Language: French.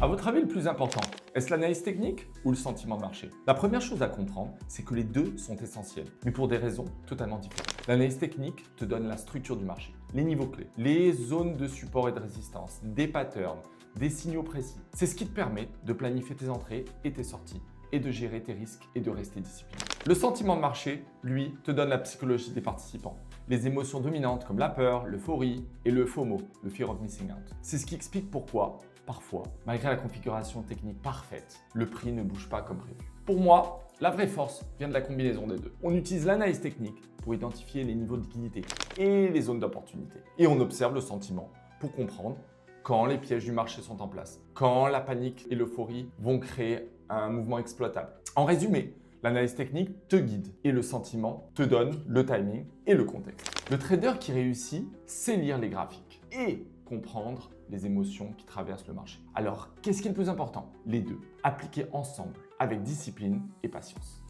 À votre avis, le plus important, est-ce l'analyse technique ou le sentiment de marché? La première chose à comprendre, c'est que les deux sont essentiels, mais pour des raisons totalement différentes. L'analyse technique te donne la structure du marché, les niveaux clés, les zones de support et de résistance, des patterns, des signaux précis. C'est ce qui te permet de planifier tes entrées et tes sorties et de gérer tes risques et de rester discipliné. Le sentiment de marché, lui, te donne la psychologie des participants, les émotions dominantes comme la peur, l'euphorie et le FOMO, le Fear of Missing Out. C'est ce qui explique pourquoi, parfois, malgré la configuration technique parfaite, le prix ne bouge pas comme prévu. Pour moi, la vraie force vient de la combinaison des deux. On utilise l'analyse technique pour identifier les niveaux de liquidité et les zones d'opportunité. Et on observe le sentiment pour comprendre quand les pièges du marché sont en place, quand la panique et l'euphorie vont créer un mouvement exploitable. En résumé, l'analyse technique te guide et le sentiment te donne le timing et le contexte. Le trader qui réussit sait lire les graphiques et comprendre les émotions qui traversent le marché. Alors, qu'est-ce qui est le plus important? Les deux, appliqués ensemble avec discipline et patience.